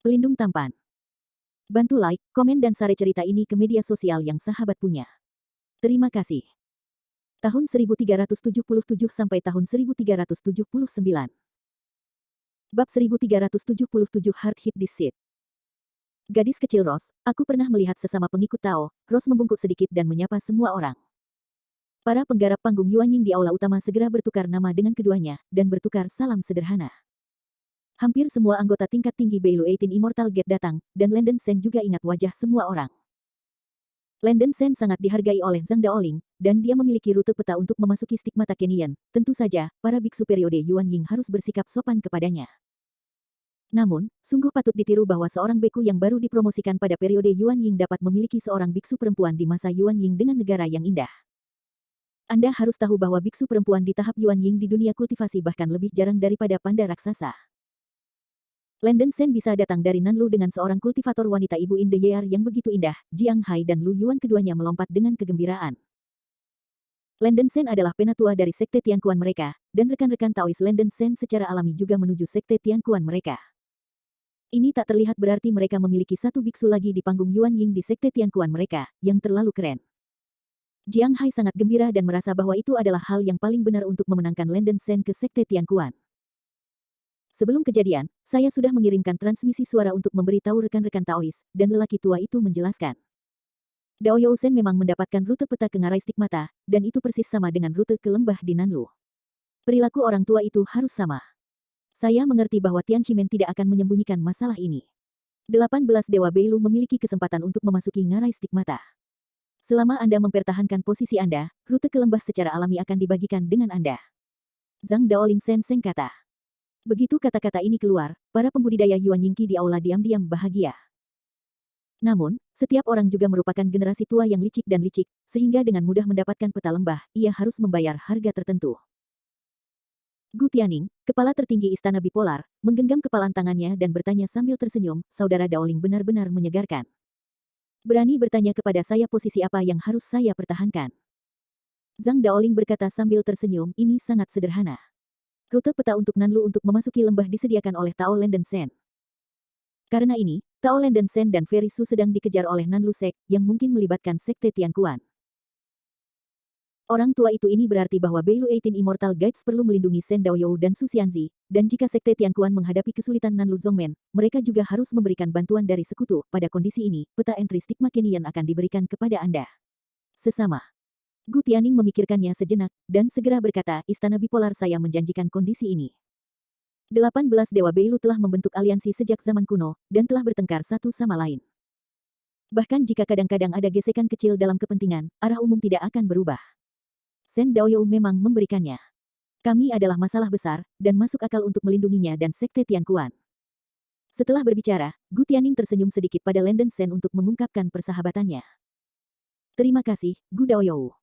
Pelindung tampan. Bantu like, komen dan share cerita ini ke media sosial yang sahabat punya. Terima kasih. Tahun 1377 sampai tahun 1379. Bab 1377 Hard Hit This Shit. Gadis kecil Rose, aku pernah melihat sesama pengikut Tao. Rose membungkuk sedikit dan menyapa semua orang. Para penggarap panggung Yuanying di aula utama segera bertukar nama dengan keduanya, dan bertukar salam sederhana. Hampir semua anggota tingkat tinggi Beilu 18 Immortal Gate datang, dan Landen Sen juga ingat wajah semua orang. Landen Sen sangat dihargai oleh Zhang Daoling, dan dia memiliki rute peta untuk memasuki stigmata Kenyan. Tentu saja, para biksu periode Yuanying harus bersikap sopan kepadanya. Namun, sungguh patut ditiru bahwa seorang beku yang baru dipromosikan pada periode Yuanying dapat memiliki seorang biksu perempuan di masa Yuanying dengan negara yang indah. Anda harus tahu bahwa biksu perempuan di tahap Yuanying di dunia kultivasi bahkan lebih jarang daripada panda raksasa. Landen Sen bisa datang dari Nanlu dengan seorang kultivator wanita ibu in the year yang begitu indah. Jiang Hai dan Lu Yuan keduanya melompat dengan kegembiraan. Landen Sen adalah penatua dari sekte Tianquan mereka, dan rekan-rekan Taois Landen Sen secara alami juga menuju sekte Tianquan mereka. Ini tak terlihat berarti mereka memiliki satu biksu lagi di panggung Yuanying di sekte Tianquan mereka, yang terlalu keren. Jiang Hai sangat gembira dan merasa bahwa itu adalah hal yang paling benar untuk memenangkan Landen Sen ke sekte Tianquan. Sebelum kejadian, saya sudah mengirimkan transmisi suara untuk memberitahu rekan-rekan Taois, dan lelaki tua itu menjelaskan. Dao Yousen memang mendapatkan rute peta ke ngarai stigmata, dan itu persis sama dengan rute ke lembah di Nanlu. Perilaku orang tua itu harus sama. Saya mengerti bahwa Tian Shimen tidak akan menyembunyikan masalah ini. 18 Dewa Beilu memiliki kesempatan untuk memasuki ngarai stigmata. Selama Anda mempertahankan posisi Anda, rute ke lembah secara alami akan dibagikan dengan Anda. Zhang Daoling Seng kata. Begitu kata-kata ini keluar, para pembudidaya Yuanying di aula diam-diam bahagia. Namun, setiap orang juga merupakan generasi tua yang licik dan licik, sehingga dengan mudah mendapatkan peta lembah, ia harus membayar harga tertentu. Gu Tianing, kepala tertinggi istana bipolar, menggenggam kepalan tangannya dan bertanya sambil tersenyum, saudara Daoling benar-benar menyegarkan. Berani bertanya kepada saya posisi apa yang harus saya pertahankan. Zhang Daoling berkata sambil tersenyum, ini sangat sederhana. Rute peta untuk Nanlu untuk memasuki lembah disediakan oleh Tao Landen Sen. Karena ini, Tao Landen Sen dan Feri Su sedang dikejar oleh Nanlu Sek, yang mungkin melibatkan sekte Tianquan. Orang tua itu ini berarti bahwa Beilu 18 Immortal Guides perlu melindungi Sen Daoyou dan Su Xianzi, dan jika sekte Tianquan menghadapi kesulitan Nanlu Zongmen, mereka juga harus memberikan bantuan dari sekutu. Pada kondisi ini, peta entry stigma Kenyan akan diberikan kepada Anda. Sesama. Gu Tianing memikirkannya sejenak, dan segera berkata, istana bipolar saya menjanjikan kondisi ini. 18 Dewa Beilu telah membentuk aliansi sejak zaman kuno, dan telah bertengkar satu sama lain. Bahkan jika kadang-kadang ada gesekan kecil dalam kepentingan, arah umum tidak akan berubah. Sen Daoyou memang memberikannya. Kami adalah masalah besar, dan masuk akal untuk melindunginya dan sekte Tianquan. Setelah berbicara, Gu Tianing tersenyum sedikit pada Landen Sen untuk mengungkapkan persahabatannya. Terima kasih, Gu Daoyou.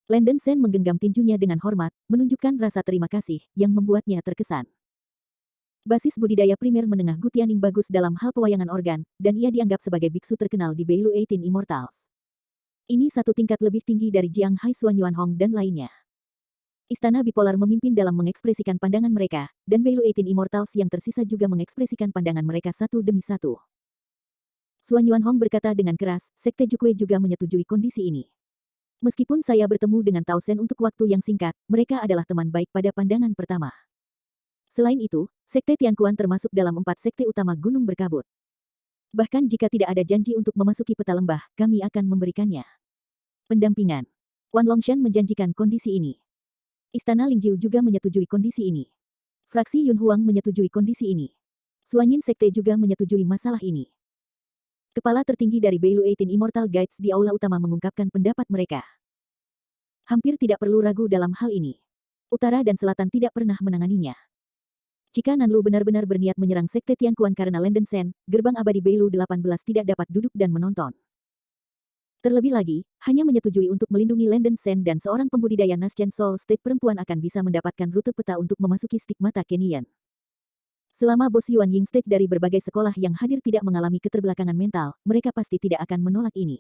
Landen Sen menggenggam tinjunya dengan hormat, menunjukkan rasa terima kasih, yang membuatnya terkesan. Basis budidaya primer menengah Gu Tianing bagus dalam hal pewayangan organ, dan ia dianggap sebagai biksu terkenal di Beilu 18 Immortals. Ini satu tingkat lebih tinggi dari Jiang Hai Suan Yuan Hong dan lainnya. Istana bipolar memimpin dalam mengekspresikan pandangan mereka, dan Beilu 18 Immortals yang tersisa juga mengekspresikan pandangan mereka satu demi satu. Suan Yuan Hong berkata dengan keras, sekte Jukwe juga menyetujui kondisi ini. Meskipun saya bertemu dengan Tao Sen untuk waktu yang singkat, mereka adalah teman baik pada pandangan pertama. Selain itu, sekte Tianquan termasuk dalam 4 sekte utama Gunung Berkabut. Bahkan jika tidak ada janji untuk memasuki peta lembah, kami akan memberikannya. Pendampingan. Wan Longshan menjanjikan kondisi ini. Istana Lingjiu juga menyetujui kondisi ini. Fraksi Yun Huang menyetujui kondisi ini. Suanyin Sekte juga menyetujui masalah ini. Kepala tertinggi dari Beilu 18 Immortal Guides di aula utama mengungkapkan pendapat mereka. Hampir tidak perlu ragu dalam hal ini. Utara dan Selatan tidak pernah menanganinya. Jika Nanlu benar-benar berniat menyerang sekte Tianquan karena Landen Sen, gerbang abadi Beilu 18 tidak dapat duduk dan menonton. Terlebih lagi, hanya menyetujui untuk melindungi Landen Sen dan seorang pembudidaya Naschen Soul State perempuan akan bisa mendapatkan rute peta untuk memasuki stigmata Kenyan. Selama bos Yuanying State dari berbagai sekolah yang hadir tidak mengalami keterbelakangan mental, mereka pasti tidak akan menolak ini.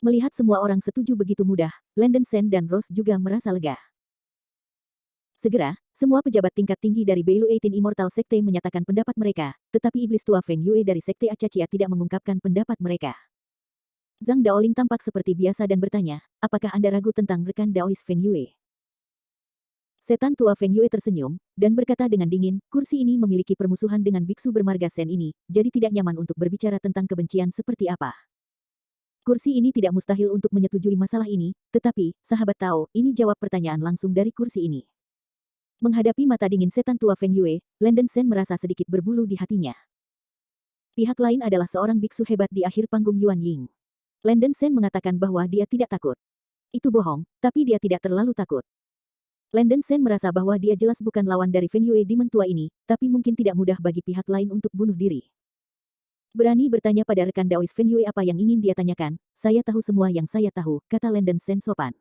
Melihat semua orang setuju begitu mudah, Landen Sen dan Rose juga merasa lega. Segera, semua pejabat tingkat tinggi dari Beilu 18 Immortal Sekte menyatakan pendapat mereka, tetapi iblis tua Feng Yue dari Sekte Acaccia tidak mengungkapkan pendapat mereka. Zhang Daoling tampak seperti biasa dan bertanya, apakah Anda ragu tentang rekan Daois Feng Yue? Setan tua Feng Yue tersenyum, dan berkata dengan dingin, kursi ini memiliki permusuhan dengan biksu bermarga Sen ini, jadi tidak nyaman untuk berbicara tentang kebencian seperti apa. Kursi ini tidak mustahil untuk menyetujui masalah ini, tetapi, sahabat Tao, ini jawab pertanyaan langsung dari kursi ini. Menghadapi mata dingin setan tua Feng Yue, Landen Sen merasa sedikit berbulu di hatinya. Pihak lain adalah seorang biksu hebat di akhir panggung Yuan Ying. Landen Sen mengatakan bahwa dia tidak takut. Itu bohong, tapi dia tidak terlalu takut. Landen Sen merasa bahwa dia jelas bukan lawan dari Feng Yue di mentua ini, tapi mungkin tidak mudah bagi pihak lain untuk bunuh diri. Berani bertanya pada rekan Daois Feng Yue apa yang ingin dia tanyakan, saya tahu semua yang saya tahu, kata Landen Sen sopan.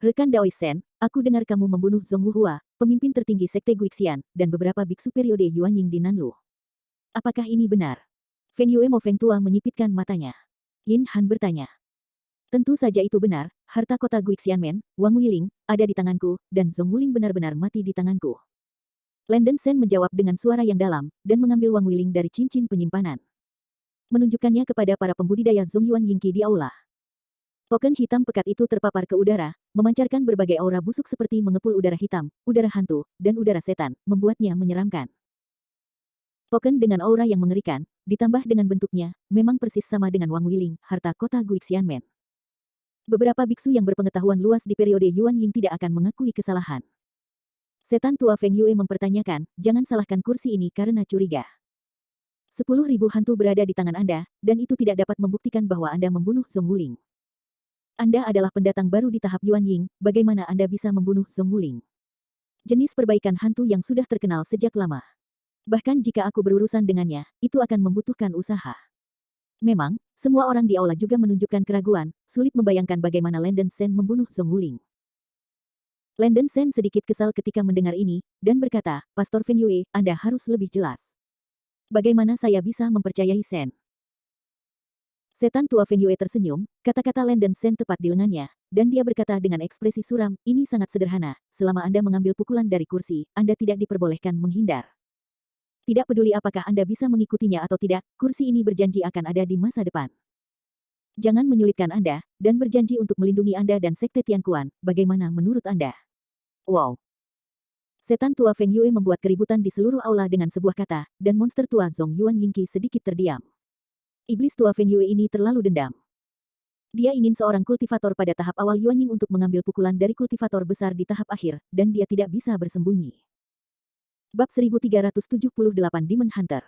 Rekan Daois Sen, aku dengar kamu membunuh Zhong Wuhua, pemimpin tertinggi Sekte Guixian, dan beberapa biksu periode Yuan Ying di Nanlu. Apakah ini benar? Feng Yue Mo Feng tua menyipitkan matanya. Yin Han bertanya. Tentu saja itu benar, harta kota Guixianmen, Wang Wiling, ada di tanganku, dan Zhong Wuling benar-benar mati di tanganku. Landen Sen menjawab dengan suara yang dalam, dan mengambil Wang Wiling dari cincin penyimpanan. Menunjukkannya kepada para pembudidaya Zhong Yuan Yingqi di aula. Token hitam pekat itu terpapar ke udara, memancarkan berbagai aura busuk seperti mengepul udara hitam, udara hantu, dan udara setan, membuatnya menyeramkan. Token dengan aura yang mengerikan, ditambah dengan bentuknya, memang persis sama dengan Wang Wiling, harta kota Guixianmen. Beberapa biksu yang berpengetahuan luas di periode Yuan Ying tidak akan mengakui kesalahan. Setan tua Feng Yue mempertanyakan, jangan salahkan kursi ini karena curiga. 10.000 hantu berada di tangan Anda, dan itu tidak dapat membuktikan bahwa Anda membunuh Zhong Wuling. Anda adalah pendatang baru di tahap Yuan Ying, bagaimana Anda bisa membunuh Zhong Wuling? Jenis perbaikan hantu yang sudah terkenal sejak lama. Bahkan jika aku berurusan dengannya, itu akan membutuhkan usaha. Memang, semua orang di aula juga menunjukkan keraguan, sulit membayangkan bagaimana Landen Sen membunuh Zhong Wuling. Landen Sen sedikit kesal ketika mendengar ini, dan berkata, Pastor Feng Yue, Anda harus lebih jelas. Bagaimana saya bisa mempercayai Sen? Setan tua Feng Yue tersenyum, kata-kata Landen Sen tepat di lengannya, dan dia berkata dengan ekspresi suram, ini sangat sederhana, selama Anda mengambil pukulan dari kursi, Anda tidak diperbolehkan menghindar. Tidak peduli apakah Anda bisa mengikutinya atau tidak, kursi ini berjanji akan ada di masa depan. Jangan menyulitkan Anda, dan berjanji untuk melindungi Anda dan Sekte Tianquan, bagaimana menurut Anda? Wow! Setan tua Feng Yue membuat keributan di seluruh aula dengan sebuah kata, dan monster tua Zhong Yuan Yingqi sedikit terdiam. Iblis tua Feng Yue ini terlalu dendam. Dia ingin seorang kultivator pada tahap awal Yuan Ying untuk mengambil pukulan dari kultivator besar di tahap akhir, dan dia tidak bisa bersembunyi. Bab 1378 Demon Hunter.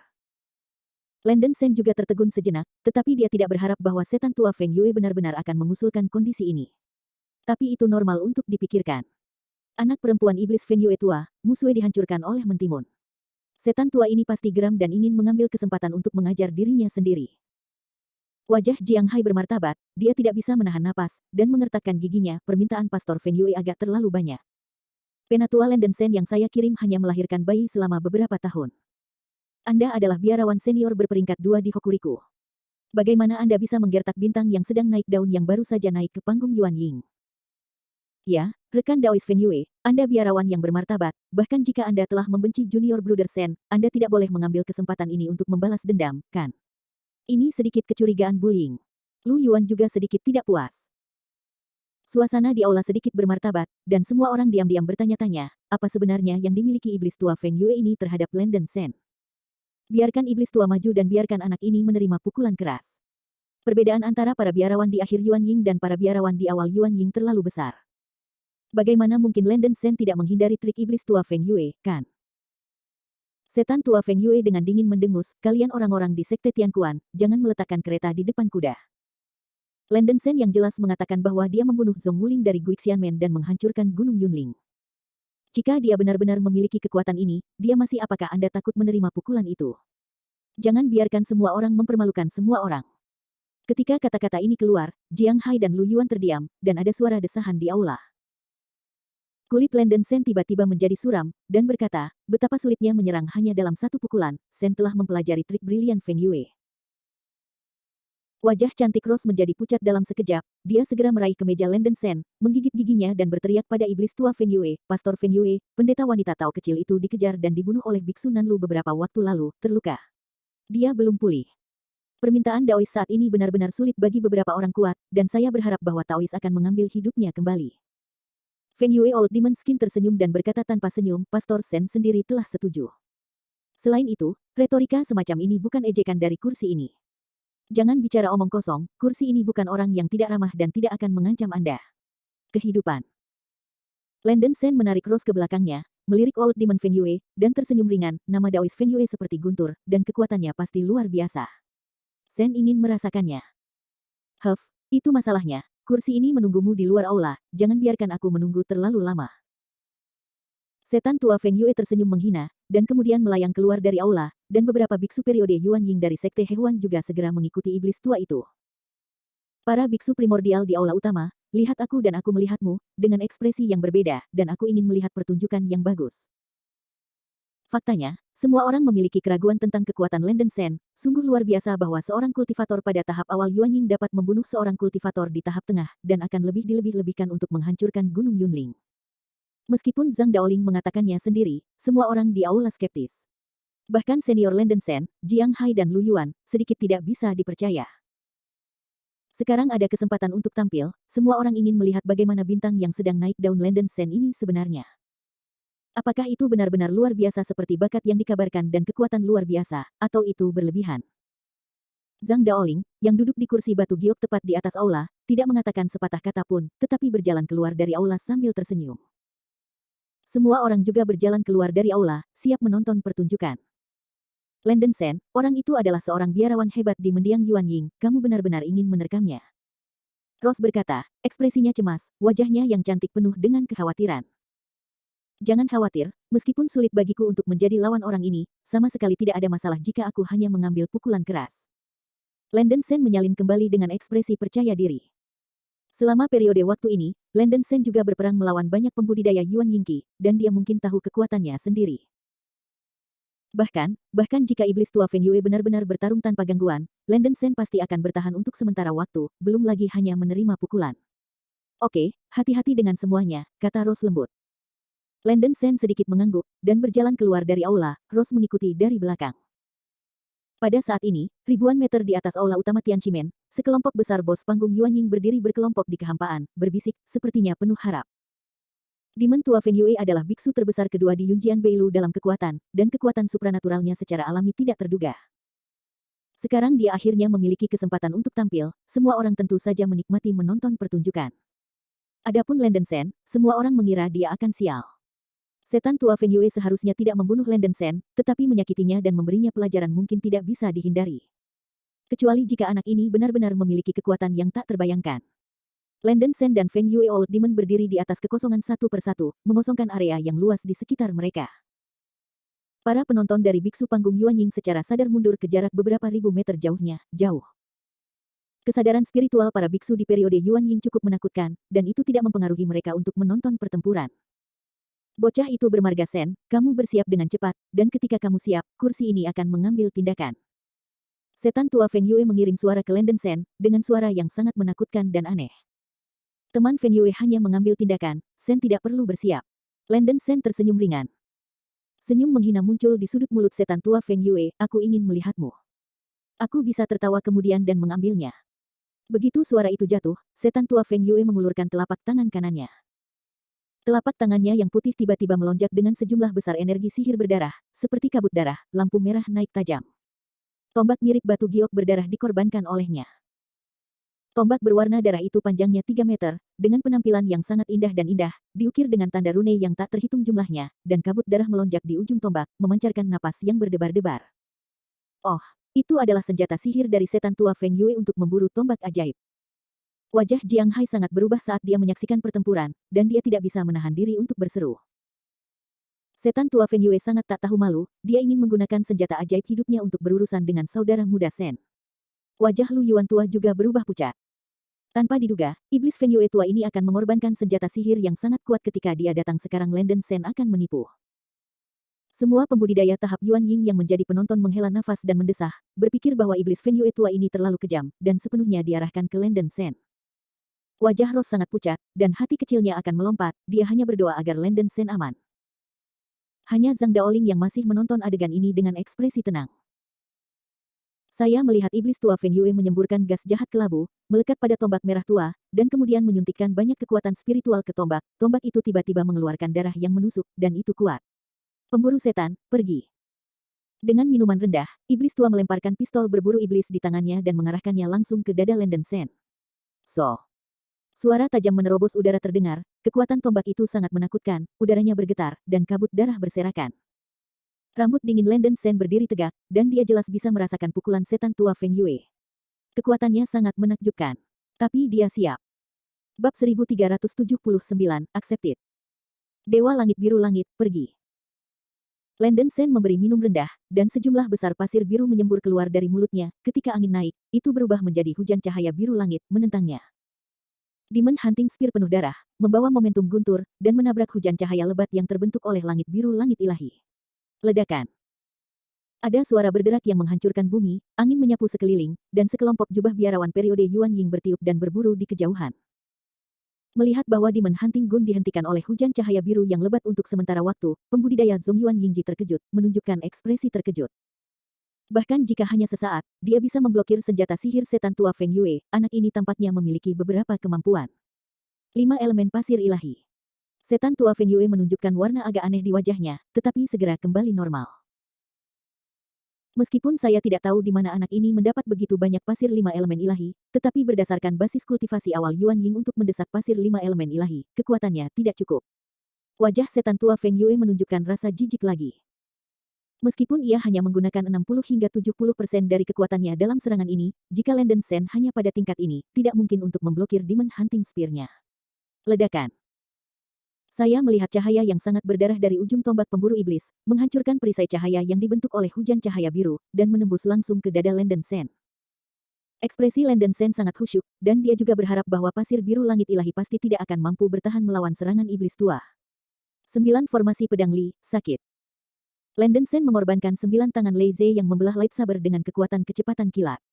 Landen Sen juga tertegun sejenak, tetapi dia tidak berharap bahwa setan tua Feng Yue benar-benar akan mengusulkan kondisi ini. Tapi itu normal untuk dipikirkan. Anak perempuan iblis Feng Yue tua, musuhnya dihancurkan oleh mentimun. Setan tua ini pasti geram dan ingin mengambil kesempatan untuk mengajar dirinya sendiri. Wajah Jiang Hai bermartabat, dia tidak bisa menahan napas, dan mengertakkan giginya, permintaan Pastor Feng Yue agak terlalu banyak. Penatua Landen Sen yang saya kirim hanya melahirkan bayi selama beberapa tahun. Anda adalah biarawan senior berperingkat 2 di Hokuriku. Bagaimana Anda bisa menggertak bintang yang sedang naik daun yang baru saja naik ke panggung Yuan Ying? Ya, rekan Daois Feng Yue, Anda biarawan yang bermartabat, bahkan jika Anda telah membenci Junior Brother Sen, Anda tidak boleh mengambil kesempatan ini untuk membalas dendam, kan? Ini sedikit kecurigaan bullying. Lu Yuan juga sedikit tidak puas. Suasana di aula sedikit bermartabat, dan semua orang diam-diam bertanya-tanya, apa sebenarnya yang dimiliki iblis tua Feng Yue ini terhadap Landen Sen. Biarkan iblis tua maju dan biarkan anak ini menerima pukulan keras. Perbedaan antara para biarawan di akhir Yuan Ying dan para biarawan di awal Yuan Ying terlalu besar. Bagaimana mungkin Landen Sen tidak menghindari trik iblis tua Feng Yue, kan? Setan tua Feng Yue dengan dingin mendengus, kalian orang-orang di Sekte Tianquan, jangan meletakkan kereta di depan kuda. Landen Sen yang jelas mengatakan bahwa dia membunuh Zhong Wuling dari Guixianmen dan menghancurkan Gunung Yunling. Jika dia benar-benar memiliki kekuatan ini, dia masih apakah Anda takut menerima pukulan itu? Jangan biarkan semua orang mempermalukan semua orang. Ketika kata-kata ini keluar, Jiang Hai dan Lu Yuan terdiam, dan ada suara desahan di aula. Kulit Landen Sen tiba-tiba menjadi suram, dan berkata, betapa sulitnya menyerang hanya dalam satu pukulan, Sen telah mempelajari trik brilian Feng Yue. Wajah cantik Rose menjadi pucat dalam sekejap, dia segera meraih kemeja Lenden Sen, menggigit giginya dan berteriak pada iblis tua Feng Yue, Pastor Feng Yue, pendeta wanita Tao kecil itu dikejar dan dibunuh oleh Biksu Nanlu beberapa waktu lalu, terluka. Dia belum pulih. Permintaan Daois saat ini benar-benar sulit bagi beberapa orang kuat, dan saya berharap bahwa Taois akan mengambil hidupnya kembali. Feng Yue Old Demon Skin tersenyum dan berkata tanpa senyum, Pastor Sen sendiri telah setuju. Selain itu, retorika semacam ini bukan ejekan dari kursi ini. Jangan bicara omong kosong, kursi ini bukan orang yang tidak ramah dan tidak akan mengancam Anda. Kehidupan. Lenden Sen menarik Rose ke belakangnya, melirik Old Demon Feng Yue, dan tersenyum ringan, nama Daois Feng Yue seperti guntur, dan kekuatannya pasti luar biasa. Sen ingin merasakannya. Huff, itu masalahnya, kursi ini menunggumu di luar aula, jangan biarkan aku menunggu terlalu lama. Setan tua Feng Yue tersenyum menghina, dan kemudian melayang keluar dari aula, dan beberapa biksu periode Yuan Ying dari Sekte Hehuan juga segera mengikuti iblis tua itu. Para biksu primordial di aula utama, lihat aku dan aku melihatmu, dengan ekspresi yang berbeda, dan aku ingin melihat pertunjukan yang bagus. Faktanya, semua orang memiliki keraguan tentang kekuatan Lenden Sen, sungguh luar biasa bahwa seorang kultivator pada tahap awal Yuan Ying dapat membunuh seorang kultivator di tahap tengah, dan akan lebih dilebih-lebihkan untuk menghancurkan Gunung Yunling. Meskipun Zhang Daoling mengatakannya sendiri, semua orang di aula skeptis. Bahkan senior Lenden Sen, Jiang Hai dan Lu Yuan, sedikit tidak bisa dipercaya. Sekarang ada kesempatan untuk tampil, semua orang ingin melihat bagaimana bintang yang sedang naik daun Lenden Sen ini sebenarnya. Apakah itu benar-benar luar biasa seperti bakat yang dikabarkan dan kekuatan luar biasa, atau itu berlebihan? Zhang Daoling, yang duduk di kursi batu giok tepat di atas aula, tidak mengatakan sepatah kata pun, tetapi berjalan keluar dari aula sambil tersenyum. Semua orang juga berjalan keluar dari aula, siap menonton pertunjukan. Lenden Sen, orang itu adalah seorang biarawan hebat di mendiang Yuan Ying, kamu benar-benar ingin menerkamnya. Rose berkata, ekspresinya cemas, wajahnya yang cantik penuh dengan kekhawatiran. Jangan khawatir, meskipun sulit bagiku untuk menjadi lawan orang ini, sama sekali tidak ada masalah jika aku hanya mengambil pukulan keras. Lenden Sen menyalin kembali dengan ekspresi percaya diri. Selama periode waktu ini, Lenden Sen juga berperang melawan banyak pembudidaya Yuan Yingqi, dan dia mungkin tahu kekuatannya sendiri. Bahkan jika iblis tua Feng Yue benar-benar bertarung tanpa gangguan, Lenden Sen pasti akan bertahan untuk sementara waktu, belum lagi hanya menerima pukulan. Oke, hati-hati dengan semuanya, kata Rose lembut. Lenden Sen sedikit mengangguk, dan berjalan keluar dari aula, Rose mengikuti dari belakang. Pada saat ini, ribuan meter di atas aula utama Tianqimen, sekelompok besar bos panggung Yuan Ying berdiri berkelompok di kehampaan, berbisik, sepertinya penuh harap. Demon tua Feng Yue adalah biksu terbesar kedua di Yunjian Beilu dalam kekuatan, dan kekuatan supranaturalnya secara alami tidak terduga. Sekarang dia akhirnya memiliki kesempatan untuk tampil, semua orang tentu saja menikmati menonton pertunjukan. Adapun Lenden Sen, semua orang mengira dia akan sial. Setan tua Feng Yue seharusnya tidak membunuh Lenden Sen, tetapi menyakitinya dan memberinya pelajaran mungkin tidak bisa dihindari. Kecuali jika anak ini benar-benar memiliki kekuatan yang tak terbayangkan. Lenden Sen dan Feng Yue Old Demon berdiri di atas kekosongan satu persatu, mengosongkan area yang luas di sekitar mereka. Para penonton dari biksu panggung Yuan Ying secara sadar mundur ke jarak beberapa ribu meter jauh. Kesadaran spiritual para biksu di periode Yuan Ying cukup menakutkan, dan itu tidak mempengaruhi mereka untuk menonton pertempuran. Bocah itu bermarga Sen, kamu bersiap dengan cepat, dan ketika kamu siap, kursi ini akan mengambil tindakan. Setan tua Feng Yue mengirim suara ke Lenden Sen, dengan suara yang sangat menakutkan dan aneh. Teman Feng Yue hanya mengambil tindakan, Sen tidak perlu bersiap. Lenden Sen tersenyum ringan. Senyum menghina muncul di sudut mulut setan tua Feng Yue, aku ingin melihatmu. Aku bisa tertawa kemudian dan mengambilnya. Begitu suara itu jatuh, setan tua Feng Yue mengulurkan telapak tangan kanannya. Telapak tangannya yang putih tiba-tiba melonjak dengan sejumlah besar energi sihir berdarah, seperti kabut darah, lampu merah naik tajam. Tombak mirip batu giok berdarah dikorbankan olehnya. Tombak berwarna darah itu panjangnya 3 meter, dengan penampilan yang sangat indah dan indah, diukir dengan tanda rune yang tak terhitung jumlahnya, dan kabut darah melonjak di ujung tombak, memancarkan napas yang berdebar-debar. Oh, itu adalah senjata sihir dari setan tua Feng Yue untuk memburu tombak ajaib. Wajah Jiang Hai sangat berubah saat dia menyaksikan pertempuran, dan dia tidak bisa menahan diri untuk berseru. Setan tua Feng Yue sangat tak tahu malu, dia ingin menggunakan senjata ajaib hidupnya untuk berurusan dengan saudara muda Sen. Wajah Lu Yuan tua juga berubah pucat. Tanpa diduga, iblis Feng Yue tua ini akan mengorbankan senjata sihir yang sangat kuat ketika dia datang sekarang Lenden Sen akan menipu. Semua pembudidaya tahap Yuan Ying yang menjadi penonton menghela nafas dan mendesah, berpikir bahwa iblis Feng Yue tua ini terlalu kejam, dan sepenuhnya diarahkan ke Landen Shen. Wajah Rose sangat pucat, dan hati kecilnya akan melompat, dia hanya berdoa agar Landen Shen aman. Hanya Zhang Daoling yang masih menonton adegan ini dengan ekspresi tenang. Saya melihat iblis tua Feng Yue menyemburkan gas jahat kelabu, melekat pada tombak merah tua, dan kemudian menyuntikkan banyak kekuatan spiritual ke tombak. Tombak itu tiba-tiba mengeluarkan darah yang menusuk, dan itu kuat. Pemburu setan, pergi. Dengan minuman rendah, iblis tua melemparkan pistol berburu iblis di tangannya dan mengarahkannya langsung ke dada Landen Shen. So. Suara tajam menerobos udara terdengar, kekuatan tombak itu sangat menakutkan, udaranya bergetar, dan kabut darah berserakan. Rambut dingin Landen Shen berdiri tegak, dan dia jelas bisa merasakan pukulan setan tua Feng Yue. Kekuatannya sangat menakjubkan. Tapi dia siap. Bab 1379, Accepted. Dewa Langit Biru Langit, pergi. Landen Shen memberi minum rendah, dan sejumlah besar pasir biru menyembur keluar dari mulutnya. Ketika angin naik, itu berubah menjadi hujan cahaya biru langit, menentangnya. Demon Hunting Spear penuh darah, membawa momentum guntur, dan menabrak hujan cahaya lebat yang terbentuk oleh langit biru langit ilahi. Ledakan. Ada suara berderak yang menghancurkan bumi, angin menyapu sekeliling, dan sekelompok jubah biarawan periode Yuan Ying bertiup dan berburu di kejauhan. Melihat bahwa Demon Hunting Gun dihentikan oleh hujan cahaya biru yang lebat untuk sementara waktu, pembudidaya Zhong Yuan Yingji terkejut, menunjukkan ekspresi terkejut. Bahkan jika hanya sesaat, dia bisa memblokir senjata sihir setan tua Feng Yue, anak ini tampaknya memiliki beberapa kemampuan. 5 elemen pasir ilahi. Setan tua Feng Yue menunjukkan warna agak aneh di wajahnya, tetapi segera kembali normal. Meskipun saya tidak tahu di mana anak ini mendapat begitu banyak pasir 5 elemen ilahi, tetapi berdasarkan basis kultivasi awal Yuan Ying untuk mendesak pasir 5 elemen ilahi, kekuatannya tidak cukup. Wajah setan tua Feng Yue menunjukkan rasa jijik lagi. Meskipun ia hanya menggunakan 60 hingga 70% dari kekuatannya dalam serangan ini, jika Landen Shen hanya pada tingkat ini, tidak mungkin untuk memblokir Demon Hunting Spear-nya. Ledakan. Saya melihat cahaya yang sangat berdarah dari ujung tombak pemburu iblis, menghancurkan perisai cahaya yang dibentuk oleh hujan cahaya biru, dan menembus langsung ke dada Landen Shen. Ekspresi Landen Shen sangat khusyuk, dan dia juga berharap bahwa pasir biru langit ilahi pasti tidak akan mampu bertahan melawan serangan iblis tua. 9 formasi pedang Li, sakit. Landen Shen mengorbankan 9 tangan Lei Ze yang membelah lightsaber dengan kekuatan kecepatan kilat.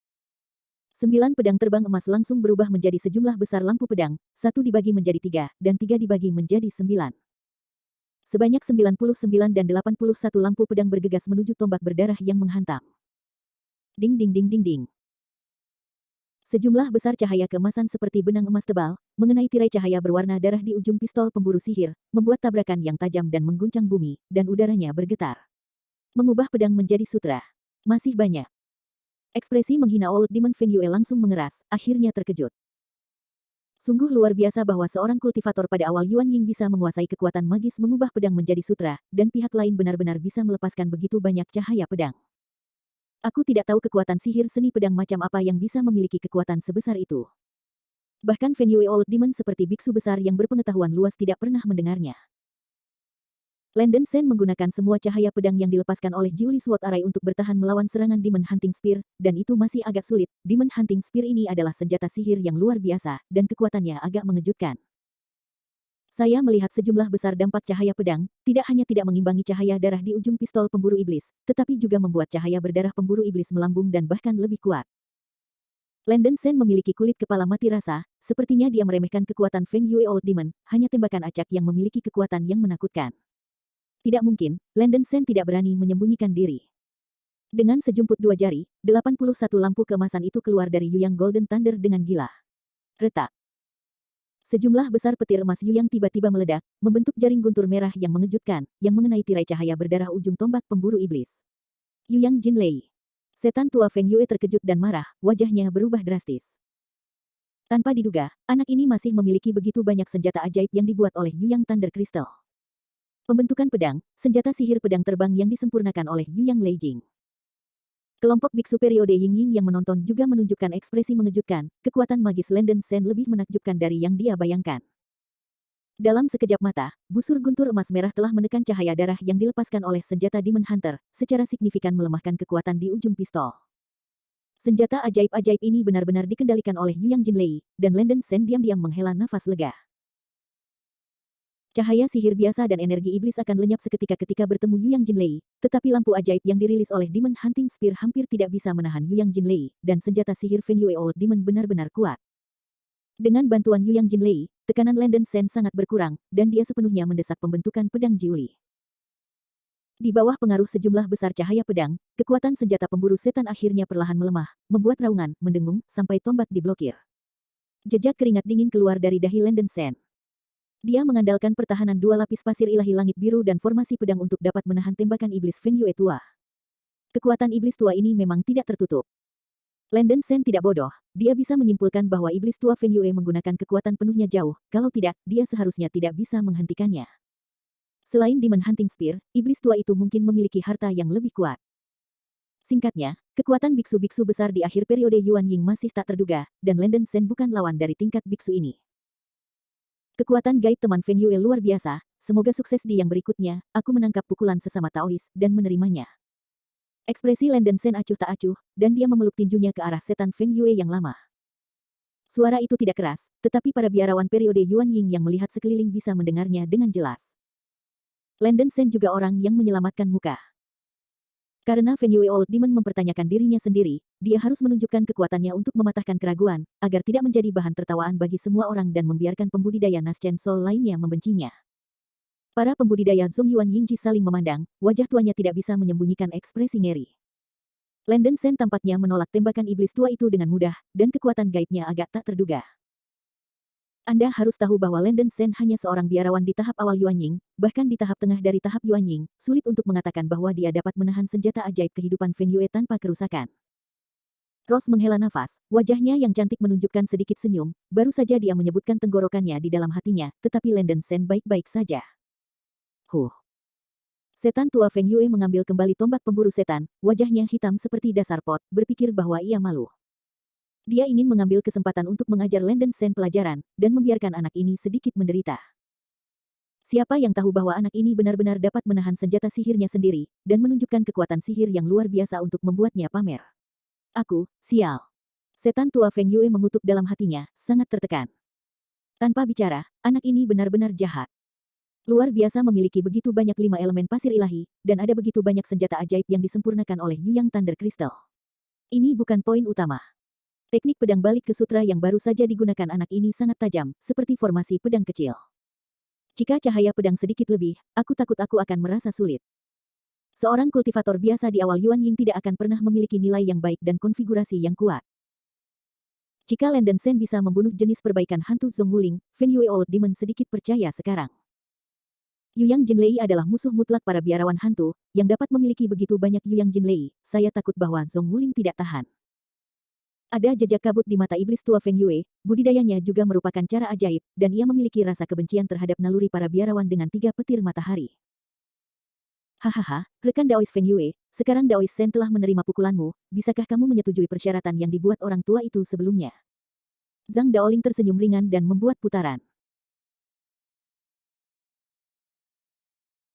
9 pedang terbang emas langsung berubah menjadi sejumlah besar lampu pedang, 1 dibagi menjadi 3, dan 3 dibagi menjadi 9. Sebanyak 99 dan 81 lampu pedang bergegas menuju tombak berdarah yang menghantam. Ding ding ding ding ding. Sejumlah besar cahaya keemasan seperti benang emas tebal, mengenai tirai cahaya berwarna darah di ujung pistol pemburu sihir, membuat tabrakan yang tajam dan mengguncang bumi, dan udaranya bergetar. Mengubah pedang menjadi sutra. Masih banyak. Ekspresi menghina Old Demon Feng Yue langsung mengeras, akhirnya terkejut. Sungguh luar biasa bahwa seorang kultivator pada awal Yuan Ying bisa menguasai kekuatan magis mengubah pedang menjadi sutra, dan pihak lain benar-benar bisa melepaskan begitu banyak cahaya pedang. Aku tidak tahu kekuatan sihir seni pedang macam apa yang bisa memiliki kekuatan sebesar itu. Bahkan Feng Yue Old Demon seperti biksu besar yang berpengetahuan luas tidak pernah mendengarnya. Landen Shen menggunakan semua cahaya pedang yang dilepaskan oleh Jiuli Sword Array untuk bertahan melawan serangan Demon Hunting Spear, dan itu masih agak sulit. Demon Hunting Spear ini adalah senjata sihir yang luar biasa, dan kekuatannya agak mengejutkan. Saya melihat sejumlah besar dampak cahaya pedang, tidak hanya tidak mengimbangi cahaya darah di ujung pistol pemburu iblis, tetapi juga membuat cahaya berdarah pemburu iblis melambung dan bahkan lebih kuat. Landen Shen memiliki kulit kepala mati rasa, sepertinya dia meremehkan kekuatan Feng Yue Old Demon, hanya tembakan acak yang memiliki kekuatan yang menakutkan. Tidak mungkin, Landen Shen tidak berani menyembunyikan diri. Dengan sejumput 2 jari, 81 lampu keemasan itu keluar dari Yuyang Golden Thunder dengan gila. Retak. Sejumlah besar petir emas Yuyang tiba-tiba meledak, membentuk jaring guntur merah yang mengejutkan, yang mengenai tirai cahaya berdarah ujung tombak pemburu iblis. Yuyang Jinlei. Setan tua Feng Yue terkejut dan marah, wajahnya berubah drastis. Tanpa diduga, anak ini masih memiliki begitu banyak senjata ajaib yang dibuat oleh Yuyang Thunder Crystal. Pembentukan pedang, senjata sihir pedang terbang yang disempurnakan oleh Yuyang Leijing. Kelompok biksu periode Ying Ying yang menonton juga menunjukkan ekspresi mengejutkan, kekuatan magis Landen Shen lebih menakjubkan dari yang dia bayangkan. Dalam sekejap mata, busur guntur emas merah telah menekan cahaya darah yang dilepaskan oleh senjata Demon Hunter, secara signifikan melemahkan kekuatan di ujung pistol. Senjata ajaib-ajaib ini benar-benar dikendalikan oleh Yuyang Jinlei, dan Landen Shen diam-diam menghela nafas lega. Cahaya sihir biasa dan energi iblis akan lenyap seketika ketika bertemu Yu Yang Jinlei, tetapi lampu ajaib yang dirilis oleh Demon Hunting Spear hampir tidak bisa menahan Yu Yang Jinlei, dan senjata sihir Feng Yue Old Demon benar-benar kuat. Dengan bantuan Yu Yang Jinlei, tekanan Landen Sen sangat berkurang, dan dia sepenuhnya mendesak pembentukan pedang Jiuli. Di bawah pengaruh sejumlah besar cahaya pedang, kekuatan senjata pemburu setan akhirnya perlahan melemah, membuat raungan, mendengung, sampai tombak diblokir. Jejak keringat dingin keluar dari dahi Landen Sen. Dia mengandalkan pertahanan dua lapis pasir ilahi langit biru dan formasi pedang untuk dapat menahan tembakan iblis Feng Yue tua. Kekuatan iblis tua ini memang tidak tertutup. Landen Sen tidak bodoh, dia bisa menyimpulkan bahwa iblis tua Feng Yue menggunakan kekuatan penuhnya jauh, kalau tidak, dia seharusnya tidak bisa menghentikannya. Selain Demon Hunting Spear, iblis tua itu mungkin memiliki harta yang lebih kuat. Singkatnya, kekuatan biksu-biksu besar di akhir periode Yuan Ying masih tak terduga, dan Landen Sen bukan lawan dari tingkat biksu ini. Kekuatan gaib teman Feng Yue luar biasa, semoga sukses di yang berikutnya, aku menangkap pukulan sesama Taois, dan menerimanya. Ekspresi Landen Sen acuh tak acuh, dan dia memeluk tinjunya ke arah setan Feng Yue yang lama. Suara itu tidak keras, tetapi para biarawan periode Yuan Ying yang melihat sekeliling bisa mendengarnya dengan jelas. Landen Sen juga orang yang menyelamatkan muka. Karena Feng Yue Old Demon mempertanyakan dirinya sendiri, dia harus menunjukkan kekuatannya untuk mematahkan keraguan, agar tidak menjadi bahan tertawaan bagi semua orang dan membiarkan pembudidaya Naschen Soul lainnya membencinya. Para pembudidaya Zhong Yuan Yingji saling memandang, wajah tuanya tidak bisa menyembunyikan ekspresi ngeri. Landen Sen tampaknya menolak tembakan iblis tua itu dengan mudah, dan kekuatan gaibnya agak tak terduga. Anda harus tahu bahwa Landen Sen hanya seorang biarawan di tahap awal Yuan Ying, bahkan di tahap tengah dari tahap Yuan Ying, sulit untuk mengatakan bahwa dia dapat menahan senjata ajaib kehidupan Feng Yue tanpa kerusakan. Rose menghela nafas, wajahnya yang cantik menunjukkan sedikit senyum, baru saja dia menyebutkan tenggorokannya di dalam hatinya, tetapi Landen Sen baik-baik saja. Setan tua Feng Yue mengambil kembali tombak pemburu setan, wajahnya hitam seperti dasar pot, berpikir bahwa ia malu. Dia ingin mengambil kesempatan untuk mengajar Landen Sen pelajaran, dan membiarkan anak ini sedikit menderita. Siapa yang tahu bahwa anak ini benar-benar dapat menahan senjata sihirnya sendiri, dan menunjukkan kekuatan sihir yang luar biasa untuk membuatnya pamer. Aku, sial. Setan tua Feng Yue mengutuk dalam hatinya, sangat tertekan. Tanpa bicara, anak ini benar-benar jahat. Luar biasa memiliki begitu banyak 5 elemen pasir ilahi, dan ada begitu banyak senjata ajaib yang disempurnakan oleh Yu Yang Thunder Crystal. Ini bukan poin utama. Teknik pedang balik ke sutra yang baru saja digunakan anak ini sangat tajam, seperti formasi pedang kecil. Jika cahaya pedang sedikit lebih, aku takut aku akan merasa sulit. Seorang kultivator biasa di awal Yuan Ying tidak akan pernah memiliki nilai yang baik dan konfigurasi yang kuat. Jika Landen Sen bisa membunuh jenis perbaikan hantu Zhong Wuling, Feng Yue Old Demon sedikit percaya sekarang. Yu Yang Jinlei adalah musuh mutlak para biarawan hantu, yang dapat memiliki begitu banyak Yu Yang Jinlei, saya takut bahwa Zhong Wuling tidak tahan. Ada jejak kabut di mata iblis tua Feng Yue, budidayanya juga merupakan cara ajaib, dan ia memiliki rasa kebencian terhadap naluri para biarawan dengan 3 petir matahari. Hahaha, rekan Daois Feng Yue, sekarang Daois Sen telah menerima pukulanmu, bisakah kamu menyetujui persyaratan yang dibuat orang tua itu sebelumnya? Zhang Daoling tersenyum ringan dan membuat putaran.